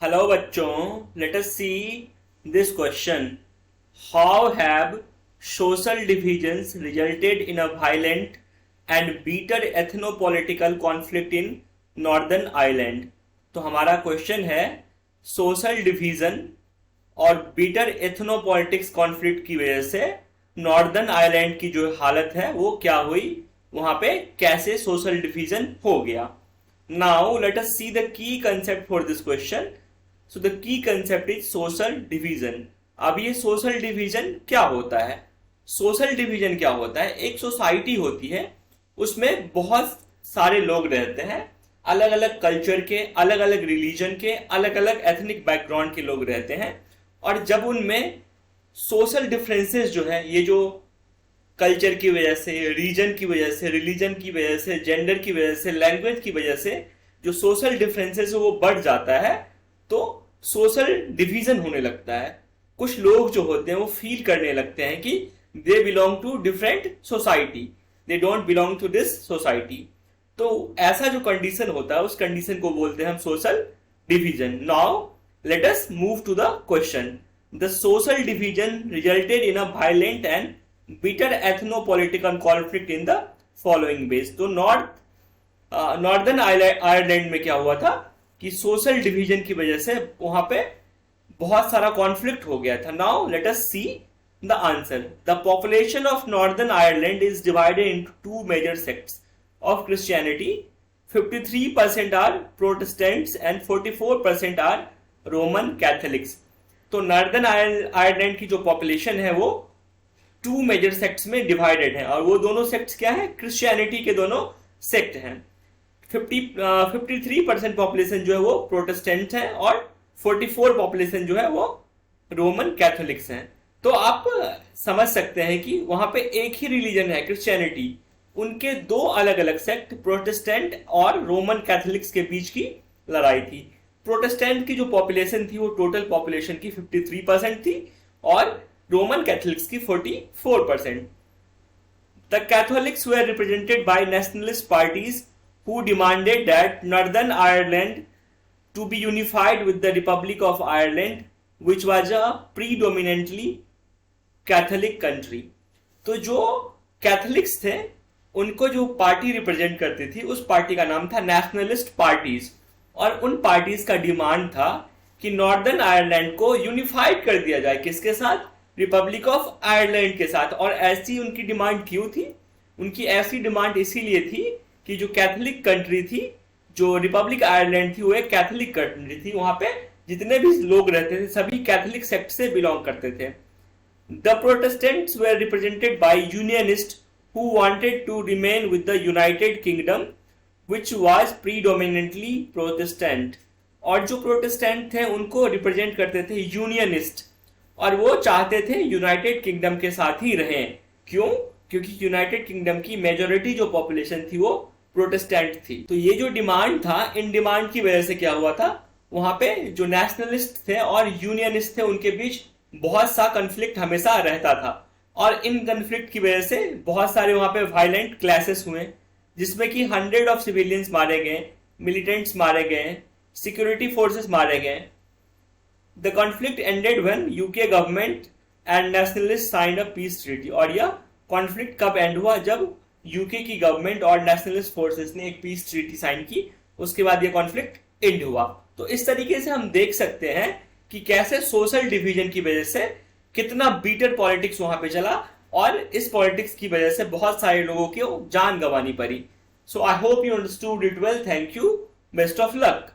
Hello बच्चों, let us see this question. How have social divisions resulted in a violent and bitter ethnopolitical conflict in Northern Ireland. तो हमारा question है, social division और bitter ethnopolitics conflict की वजह से northern Ireland की जो हालत है वो क्या हुई, वहां पे कैसे सोशल डिवीजन हो गया. Now let us see the key concept for this question. So the key concept is social division. अब ये सोशल डिवीजन क्या होता है? सोशल डिवीजन क्या होता है? एक सोसाइटी होती है, उसमें बहुत सारे लोग रहते हैं, अलग अलग कल्चर के, अलग अलग रिलीजन के, अलग अलग एथनिक बैकग्राउंड के लोग रहते हैं. और जब उनमें सोशल डिफरेंसेस जो है, ये जो कल्चर की वजह से, रीजन की वजह से, रिलीजन की वजह से, जेंडर की वजह से, लैंग्वेज की वजह से जो सोशल डिफरेंसेस है वो बढ़ जाता है, तो सोशल डिवीजन होने लगता है. कुछ लोग जो होते हैं वो फील करने लगते हैं कि they belong to different society, they don't belong to this society. तो ऐसा जो कंडीशन होता है, उस कंडीशन को बोलते हैं हम social division. Now let us move to the question. The social division resulted in a violent and bitter ethno-political conflict in the following ways. तो नॉर्दर्न आयरलैंड में क्या हुआ था कि सोशल डिवीजन की वजह से वहां पे बहुत सारा कॉन्फ्लिक्ट हो गया था. Now let us see the answer. The population of Northern Ireland is divided into two major sects of Christianity. 53% are Protestants and 44% are Roman Catholics. तो नॉर्दर्न आयरलैंड की जो पॉपुलेशन है वो टू मेजर सेक्ट्स में divided है, और वो दोनों सेक्ट्स क्या है? क्रिश्चियनिटी के दोनों सेक्ट हैं. 53% पॉपुलेशन जो है वो प्रोटेस्टेंट है, और 44 पॉपुलेशन जो है वो रोमन कैथोलिक्स हैं. तो आप समझ सकते हैं कि वहां पे एक ही रिलीजन है, क्रिश्चियनिटी, उनके दो अलग अलग सेक्ट, प्रोटेस्टेंट और रोमन कैथोलिक्स के बीच की लड़ाई थी. प्रोटेस्टेंट की जो पॉपुलेशन थी वो टोटल पॉपुलेशन की 53% थी, और रोमन कैथोलिक्स की 44%. The Catholics were represented by nationalist parties who demanded that Northern Ireland to be unified with the Republic of Ireland, which was a predominantly Catholic country. तो जो Catholics थे उनको जो party represent करती थी, उस party का नाम था नेशनलिस्ट पार्टीज, और उन पार्टीज का डिमांड था कि नॉर्दर्न आयरलैंड को यूनिफाइड कर दिया जाए. किसके साथ? रिपब्लिक ऑफ आयरलैंड के साथ. और ऐसी उनकी डिमांड क्यों थी? उनकी ऐसी डिमांड इसीलिए थी कि जो कैथोलिक कंट्री थी, जो रिपब्लिक आयरलैंड थी, वो एक कैथोलिक कंट्री थी. वहां पे जितने भी लोग रहते थे सभी कैथोलिक सेक्ट से बिलोंग करते थे. The Protestants were represented by unionist who wanted to remain with the United Kingdom which was predominantly Protestant. और जो प्रोटेस्टेंट थे उनको रिप्रेजेंट करते थे यूनियनिस्ट, और वो चाहते थे यूनाइटेड किंगडम के साथ ही रहें. क्यों? क्योंकि यूनाइटेड किंगडम की मेजॉरिटी जो पॉपुलेशन थी वो प्रोटेस्टेंट थी. तो ये जो डिमांड था, इन डिमांड की वजह से क्या हुआ था, वहां पे जो नेशनलिस्ट थे और यूनियनिस्ट थे उनके बीच बहुत सा कंफ्लिक्ट हमेशा रहता था. और इन कंफ्लिक्ट की वजह से बहुत सारे वहां पे वायलेंट क्लैशेस हुए, जिसमें कि 100 ऑफ सिविलियंस मारे गए, मिलिटेंट्स मारे गए, सिक्योरिटी फोर्सेस मारे गए. The conflict ended when UK government and nationalists signed a peace treaty. और यह कॉन्फ्लिक्ट कब एंड हुआ? जब यूके की गवर्नमेंट और नेशनलिस्ट फोर्सेस ने एक पीस ट्रीटी साइन की, उसके बाद यह कॉन्फ्लिक्ट एंड हुआ. तो इस तरीके से हम देख सकते हैं कि कैसे सोशल डिवीजन की वजह से कितना बीटर पॉलिटिक्स वहां पे चला, और इस पॉलिटिक्स की वजह से बहुत सारे लोगों की जान गंवानी पड़ी. So I hope you understood it well. Thank you. Best of luck.